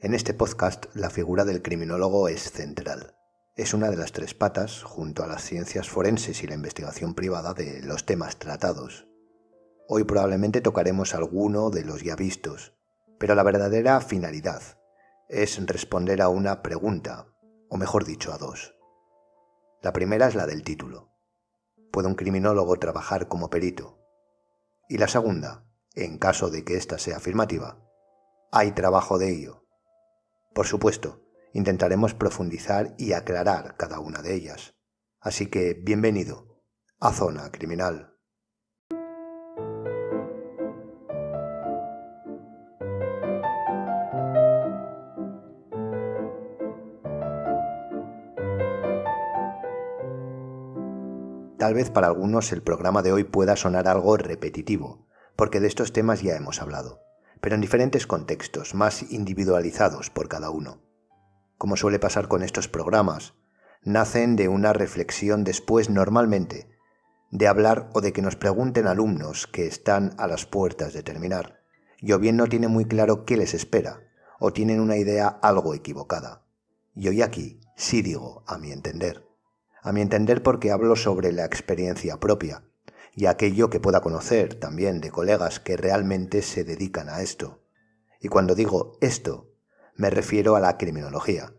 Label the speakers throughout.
Speaker 1: En este podcast, la figura del criminólogo es central. Es una de las tres patas, junto a las ciencias forenses y la investigación privada, de los temas tratados. Hoy probablemente tocaremos alguno de los ya vistos, pero la verdadera finalidad es responder a una pregunta, o mejor dicho, a dos. La primera es la del título. ¿Puede un criminólogo trabajar como perito? Y la segunda, en caso de que ésta sea afirmativa, ¿hay trabajo de ello? Por supuesto, intentaremos profundizar y aclarar cada una de ellas. Así que, bienvenido a Zona Criminal. Tal vez para algunos el programa de hoy pueda sonar algo repetitivo, porque de estos temas ya hemos hablado, pero en diferentes contextos, más individualizados por cada uno. Como suele pasar con estos programas, nacen de una reflexión después, normalmente, de hablar o de que nos pregunten alumnos que están a las puertas de terminar, y o bien no tienen muy claro qué les espera, o tienen una idea algo equivocada. Y hoy aquí sí digo, a mi entender porque hablo sobre la experiencia propia, y aquello que pueda conocer también de colegas que realmente se dedican a esto. Y cuando digo esto, me refiero a la criminología,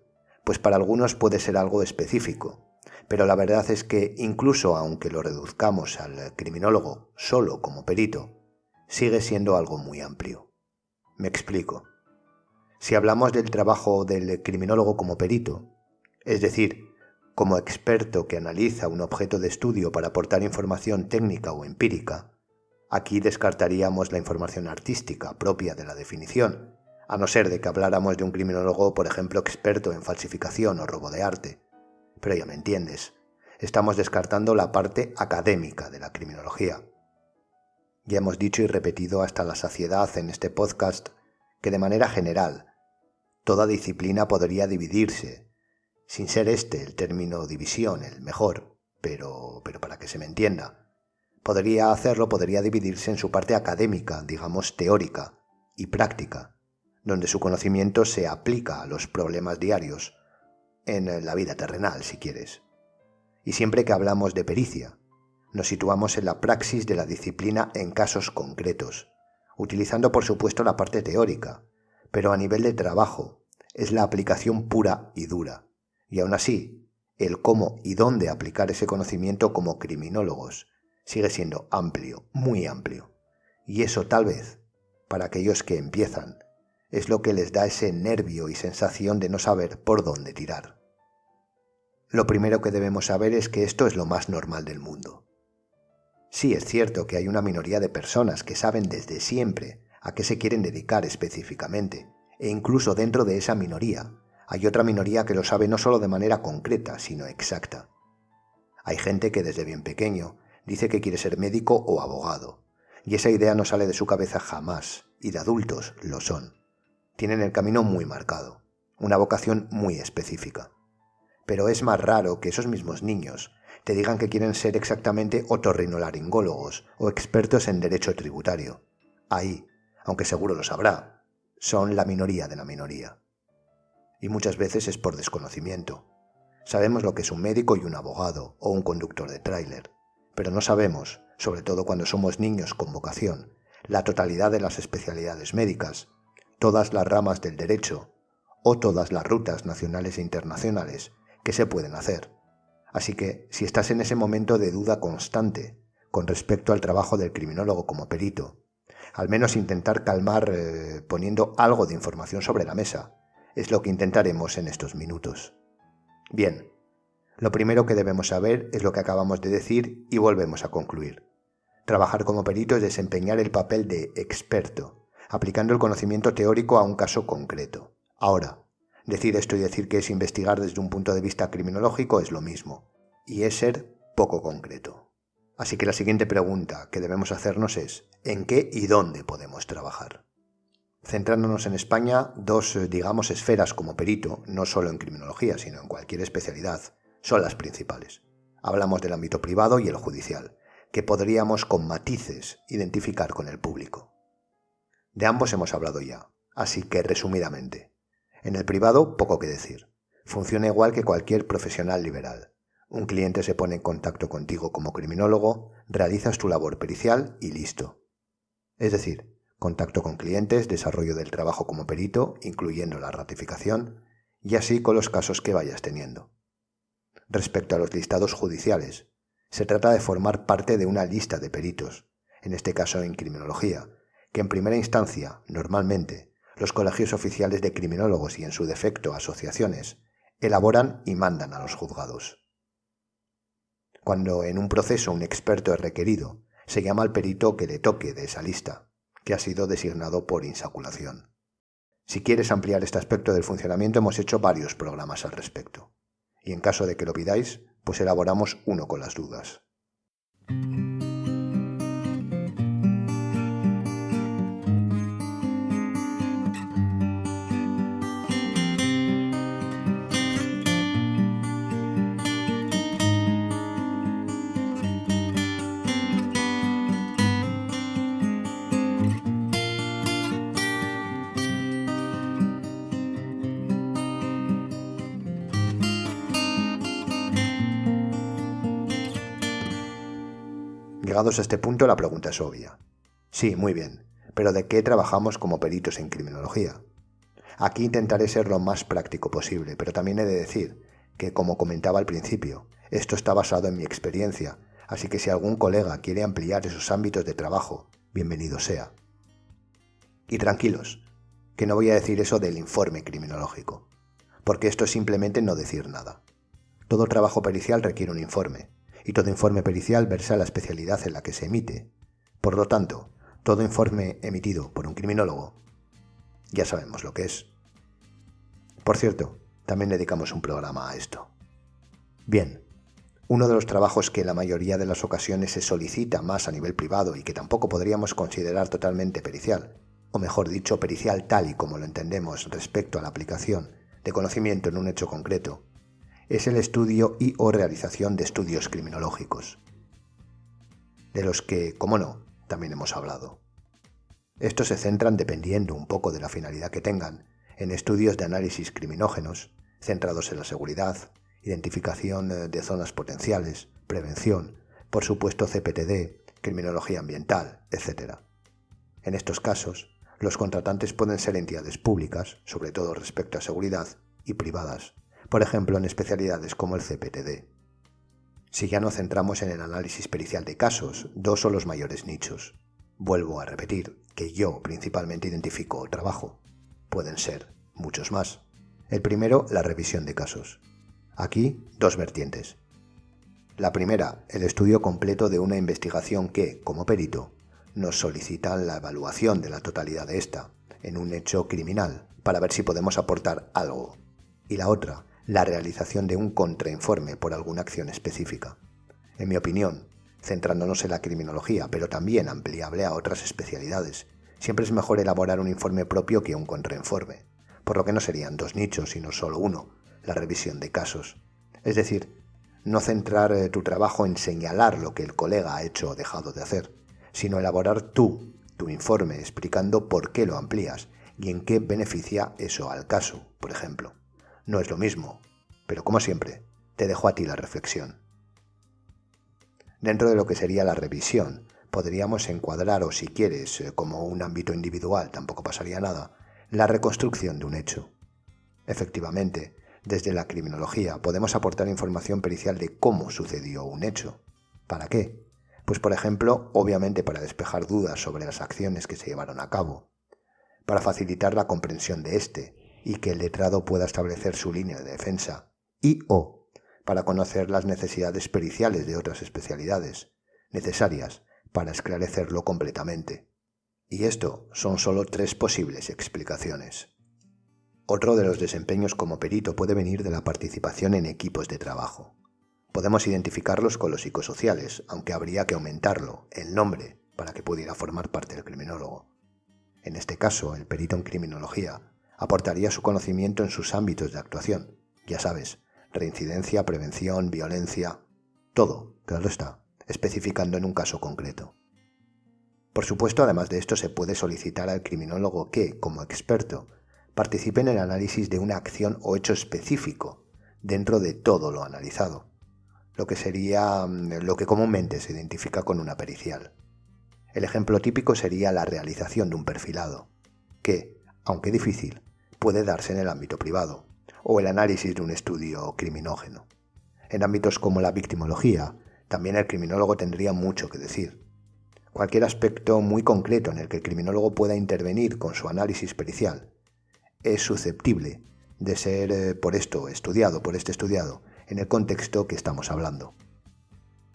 Speaker 1: pues para algunos puede ser algo específico, pero la verdad es que incluso aunque lo reduzcamos al criminólogo solo como perito, sigue siendo algo muy amplio. Me explico. Si hablamos del trabajo del criminólogo como perito, es decir, como experto que analiza un objeto de estudio para aportar información técnica o empírica, aquí descartaríamos la información artística propia de la definición, a no ser de que habláramos de un criminólogo, por ejemplo, experto en falsificación o robo de arte. Pero ya me entiendes, estamos descartando la parte académica de la criminología. Ya hemos dicho y repetido hasta la saciedad en este podcast que de manera general, toda disciplina podría dividirse, sin ser este el término división el mejor, pero para que se me entienda. Podría dividirse en su parte académica, digamos teórica, y práctica, donde su conocimiento se aplica a los problemas diarios, en la vida terrenal, si quieres. Y siempre que hablamos de pericia, nos situamos en la praxis de la disciplina en casos concretos, utilizando por supuesto la parte teórica, pero a nivel de trabajo es la aplicación pura y dura. Y aún así, el cómo y dónde aplicar ese conocimiento como criminólogos sigue siendo amplio, muy amplio. Y eso tal vez, para aquellos que empiezan, es lo que les da ese nervio y sensación de no saber por dónde tirar. Lo primero que debemos saber es que esto es lo más normal del mundo. Sí, es cierto que hay una minoría de personas que saben desde siempre a qué se quieren dedicar específicamente, e incluso dentro de esa minoría, hay otra minoría que lo sabe no solo de manera concreta, sino exacta. Hay gente que desde bien pequeño dice que quiere ser médico o abogado, y esa idea no sale de su cabeza jamás, y de adultos lo son. Tienen el camino muy marcado, una vocación muy específica. Pero es más raro que esos mismos niños te digan que quieren ser exactamente otorrinolaringólogos o expertos en derecho tributario. Ahí, aunque seguro lo sabrá, son la minoría de la minoría. Y muchas veces es por desconocimiento. Sabemos lo que es un médico y un abogado o un conductor de tráiler, pero no sabemos, sobre todo cuando somos niños con vocación, la totalidad de las especialidades médicas, todas las ramas del derecho o todas las rutas nacionales e internacionales que se pueden hacer. Así que, si estás en ese momento de duda constante con respecto al trabajo del criminólogo como perito, al menos intentar calmar poniendo algo de información sobre la mesa, es lo que intentaremos en estos minutos. Bien, lo primero que debemos saber es lo que acabamos de decir y volvemos a concluir. Trabajar como perito es desempeñar el papel de experto, aplicando el conocimiento teórico a un caso concreto. Ahora, decir esto y decir que es investigar desde un punto de vista criminológico es lo mismo, y es ser poco concreto. Así que la siguiente pregunta que debemos hacernos es, ¿en qué y dónde podemos trabajar? Centrándonos en España, dos, esferas como perito, no solo en criminología, sino en cualquier especialidad, son las principales. Hablamos del ámbito privado y el judicial, que podríamos con matices identificar con el público. De ambos hemos hablado ya, así que resumidamente, En el privado, poco que decir. Funciona igual que cualquier profesional liberal. Un cliente se pone en contacto contigo como criminólogo, realizas tu labor pericial y listo. Es decir, contacto con clientes, desarrollo del trabajo como perito, incluyendo la ratificación, y así con los casos que vayas teniendo. Respecto a los listados judiciales, se trata de formar parte de una lista de peritos, en este caso en criminología, que en primera instancia, normalmente, los colegios oficiales de criminólogos y en su defecto asociaciones, elaboran y mandan a los juzgados. Cuando en un proceso un experto es requerido, se llama al perito que le toque de esa lista, que ha sido designado por insaculación. Si quieres ampliar este aspecto del funcionamiento, hemos hecho varios programas al respecto. Y en caso de que lo pidáis, pues elaboramos uno con las dudas. Llegados a este punto, la pregunta es obvia. Sí, muy bien, pero ¿de qué trabajamos como peritos en criminología? Aquí intentaré ser lo más práctico posible, pero también he de decir que, como comentaba al principio, esto está basado en mi experiencia, así que si algún colega quiere ampliar esos ámbitos de trabajo, bienvenido sea. Y tranquilos, que no voy a decir eso del informe criminológico, porque esto es simplemente no decir nada. Todo trabajo pericial requiere un informe, y todo informe pericial versa la especialidad en la que se emite. Por lo tanto, todo informe emitido por un criminólogo, ya sabemos lo que es. Por cierto, también dedicamos un programa a esto. Bien, uno de los trabajos que en la mayoría de las ocasiones se solicita más a nivel privado y que tampoco podríamos considerar totalmente pericial, o mejor dicho, pericial tal y como lo entendemos respecto a la aplicación de conocimiento en un hecho concreto, es el estudio y o realización de estudios criminológicos, de los que, como no, también hemos hablado. Estos se centran, dependiendo un poco de la finalidad que tengan, en estudios de análisis criminógenos, centrados en la seguridad, identificación de zonas potenciales, prevención, por supuesto CPTD, criminología ambiental, etc. En estos casos, los contratantes pueden ser entidades públicas, sobre todo respecto a seguridad, y privadas, por ejemplo en especialidades como el CPTD. Si ya nos centramos en el análisis pericial de casos, dos son los mayores nichos. Vuelvo a repetir que yo principalmente identifico o trabajo. Pueden ser muchos más. El primero, la revisión de casos. Aquí, dos vertientes. La primera, el estudio completo de una investigación que, como perito, nos solicitan la evaluación de la totalidad de esta, en un hecho criminal, para ver si podemos aportar algo. Y la otra, la realización de un contrainforme por alguna acción específica. En mi opinión, centrándonos en la criminología, pero también ampliable a otras especialidades, siempre es mejor elaborar un informe propio que un contrainforme, por lo que no serían dos nichos, sino solo uno, la revisión de casos. Es decir, no centrar tu trabajo en señalar lo que el colega ha hecho o dejado de hacer, sino elaborar tú tu informe explicando por qué lo amplías y en qué beneficia eso al caso, por ejemplo. No es lo mismo, pero como siempre, te dejo a ti la reflexión. Dentro de lo que sería la revisión, podríamos encuadrar, o si quieres, como un ámbito individual, tampoco pasaría nada, la reconstrucción de un hecho. Efectivamente, desde la criminología podemos aportar información pericial de cómo sucedió un hecho. ¿Para qué? Pues por ejemplo, obviamente para despejar dudas sobre las acciones que se llevaron a cabo, para facilitar la comprensión de éste y que el letrado pueda establecer su línea de defensa, y o para conocer las necesidades periciales de otras especialidades, necesarias para esclarecerlo completamente. Y esto son solo 3 posibles explicaciones. Otro de los desempeños como perito puede venir de la participación en equipos de trabajo. Podemos identificarlos con los psicosociales, aunque habría que aumentarlo, el nombre, para que pudiera formar parte del criminólogo. En este caso, el perito en criminología aportaría su conocimiento en sus ámbitos de actuación, ya sabes, reincidencia, prevención, violencia, todo, claro está, especificando en un caso concreto. Por supuesto, además de esto, se puede solicitar al criminólogo que, como experto, participe en el análisis de una acción o hecho específico dentro de todo lo analizado, lo que sería lo que comúnmente se identifica con una pericial. El ejemplo típico sería la realización de un perfilado, que, aunque difícil, puede darse en el ámbito privado, o el análisis de un estudio criminógeno. En ámbitos como la victimología, también el criminólogo tendría mucho que decir. Cualquier aspecto muy concreto en el que el criminólogo pueda intervenir con su análisis pericial es susceptible de ser por este estudiado, en el contexto que estamos hablando.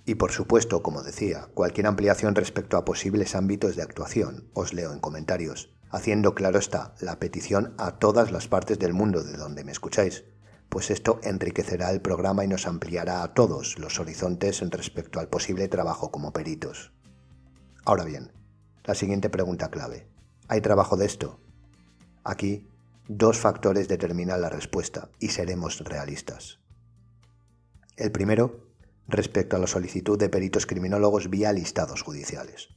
Speaker 1: Y por supuesto, como decía, cualquier ampliación respecto a posibles ámbitos de actuación, os leo en comentarios, haciendo claro está la petición a todas las partes del mundo de donde me escucháis, pues esto enriquecerá el programa y nos ampliará a todos los horizontes en respecto al posible trabajo como peritos. Ahora bien, la siguiente pregunta clave. ¿Hay trabajo de esto? Aquí, dos factores determinan la respuesta y seremos realistas. El primero, respecto a la solicitud de peritos criminólogos vía listados judiciales.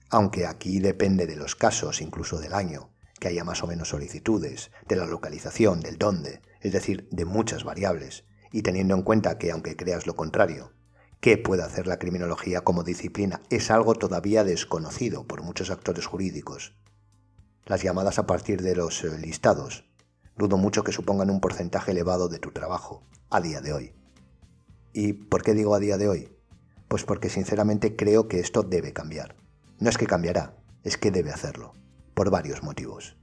Speaker 1: Aunque aquí depende de los casos, incluso del año, que haya más o menos solicitudes, de la localización, del dónde, es decir, de muchas variables, y teniendo en cuenta que, aunque creas lo contrario, qué puede hacer la criminología como disciplina es algo todavía desconocido por muchos actores jurídicos. Las llamadas a partir de los listados, dudo mucho que supongan un porcentaje elevado de tu trabajo, a día de hoy. ¿Y por qué digo a día de hoy? Pues porque sinceramente creo que esto debe cambiar. No es que cambiará, es que debe hacerlo, por varios motivos.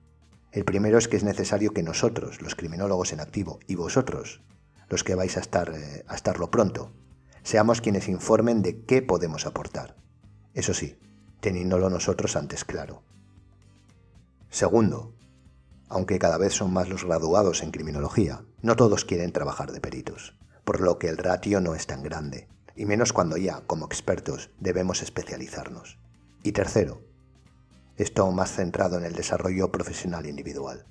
Speaker 1: El primero es que es necesario que nosotros, los criminólogos en activo, y vosotros, los que vais a estarlo pronto, seamos quienes informen de qué podemos aportar. Eso sí, teniéndolo nosotros antes claro. Segundo, aunque cada vez son más los graduados en criminología, no todos quieren trabajar de peritos, por lo que el ratio no es tan grande, y menos cuando ya, como expertos, debemos especializarnos. Y tercero, esto más centrado en el desarrollo profesional individual.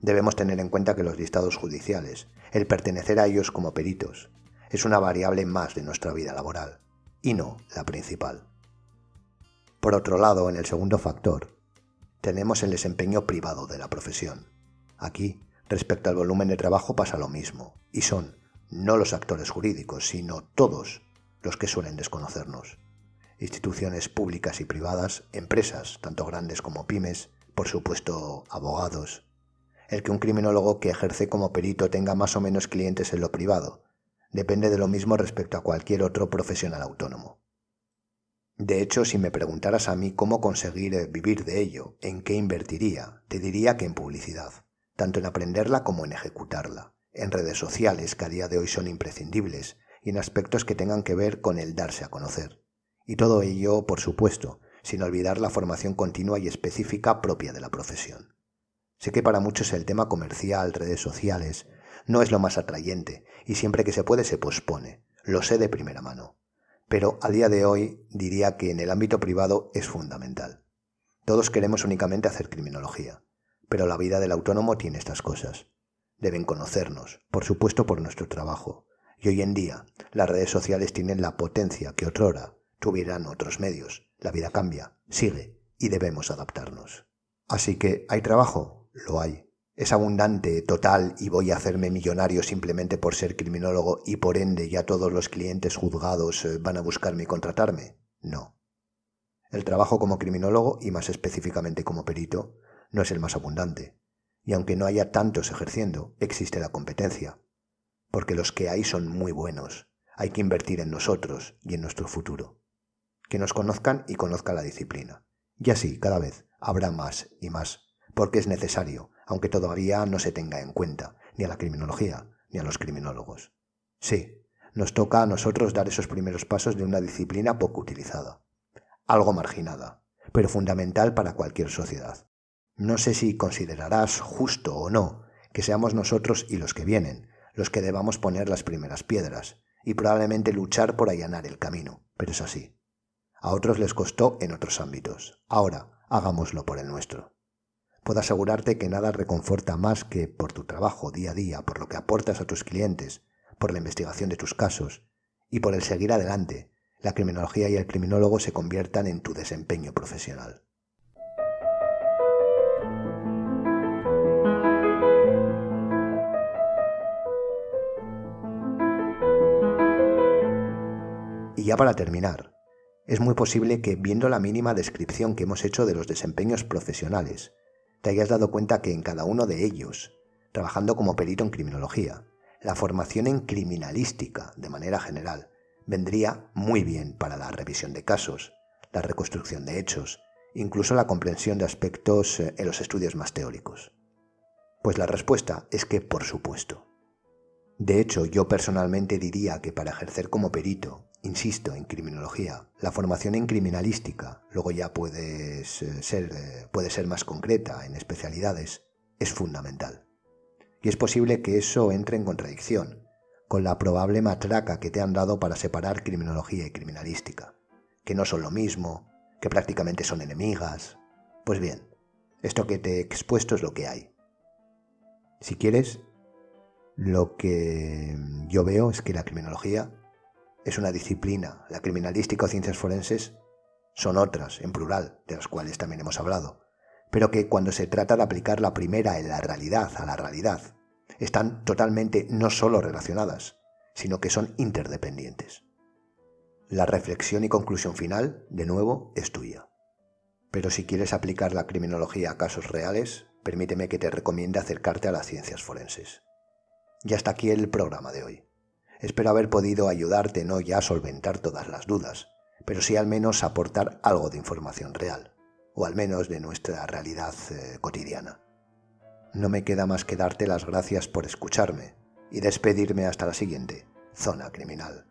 Speaker 1: Debemos tener en cuenta que los listados judiciales, el pertenecer a ellos como peritos, es una variable más de nuestra vida laboral, y no la principal. Por otro lado, en el segundo factor, tenemos el desempeño privado de la profesión. Aquí, respecto al volumen de trabajo pasa lo mismo, y son no los actores jurídicos, sino todos los que suelen desconocernos. Instituciones públicas y privadas, empresas, tanto grandes como pymes, por supuesto abogados. El que un criminólogo que ejerce como perito tenga más o menos clientes en lo privado depende de lo mismo respecto a cualquier otro profesional autónomo. De hecho, si me preguntaras a mí cómo conseguir vivir de ello, en qué invertiría, te diría que en publicidad, tanto en aprenderla como en ejecutarla, en redes sociales que a día de hoy son imprescindibles y en aspectos que tengan que ver con el darse a conocer. Y todo ello, por supuesto, sin olvidar la formación continua y específica propia de la profesión. Sé que para muchos el tema comercial, redes sociales, no es lo más atrayente y siempre que se puede se pospone, lo sé de primera mano. Pero a día de hoy diría que en el ámbito privado es fundamental. Todos queremos únicamente hacer criminología, pero la vida del autónomo tiene estas cosas. Deben conocernos, por supuesto por nuestro trabajo, y hoy en día las redes sociales tienen la potencia que otrora tuvieran otros medios. La vida cambia, sigue y debemos adaptarnos. Así que, ¿hay trabajo? Lo hay. ¿Es abundante, total y voy a hacerme millonario simplemente por ser criminólogo y por ende ya todos los clientes juzgados van a buscarme y contratarme? No. El trabajo como criminólogo y más específicamente como perito no es el más abundante. Y aunque no haya tantos ejerciendo, existe la competencia. Porque los que hay son muy buenos. Hay que invertir en nosotros y en nuestro futuro. Que nos conozcan y conozcan la disciplina. Y así, cada vez, habrá más y más, porque es necesario, aunque todavía no se tenga en cuenta, ni a la criminología, ni a los criminólogos. Sí, nos toca a nosotros dar esos primeros pasos de una disciplina poco utilizada, algo marginada, pero fundamental para cualquier sociedad. No sé si considerarás justo o no que seamos nosotros y los que vienen, los que debamos poner las primeras piedras, y probablemente luchar por allanar el camino, pero es así. A otros les costó en otros ámbitos. Ahora, hagámoslo por el nuestro. Puedo asegurarte que nada reconforta más que por tu trabajo día a día, por lo que aportas a tus clientes, por la investigación de tus casos y por el seguir adelante, la criminología y el criminólogo se conviertan en tu desempeño profesional. ya para terminar, es muy posible que viendo la mínima descripción que hemos hecho de los desempeños profesionales, te hayas dado cuenta que en cada uno de ellos, trabajando como perito en criminología, la formación en criminalística, de manera general, vendría muy bien para la revisión de casos, la reconstrucción de hechos, incluso la comprensión de aspectos en los estudios más teóricos. Pues la respuesta es que por supuesto. De hecho, yo personalmente diría que para ejercer como perito, insisto, en criminología, la formación en criminalística, luego ya puede ser más concreta en especialidades, es fundamental. Y es posible que eso entre en contradicción con la probable matraca que te han dado para separar criminología y criminalística, que no son lo mismo, que prácticamente son enemigas. Pues bien, esto que te he expuesto es lo que hay. Si quieres, lo que yo veo es que la criminología es una disciplina, la criminalística o ciencias forenses son otras, en plural, de las cuales también hemos hablado, pero que cuando se trata de aplicar la primera en la realidad, a la realidad, están totalmente no solo relacionadas, sino que son interdependientes. La reflexión y conclusión final, de nuevo, es tuya. Pero si quieres aplicar la criminología a casos reales, permíteme que te recomiende acercarte a las ciencias forenses. Y hasta aquí el programa de hoy. Espero haber podido ayudarte no ya a solventar todas las dudas, pero sí al menos aportar algo de información real, o al menos de nuestra realidad cotidiana. No me queda más que darte las gracias por escucharme y despedirme hasta la siguiente Zona Criminal.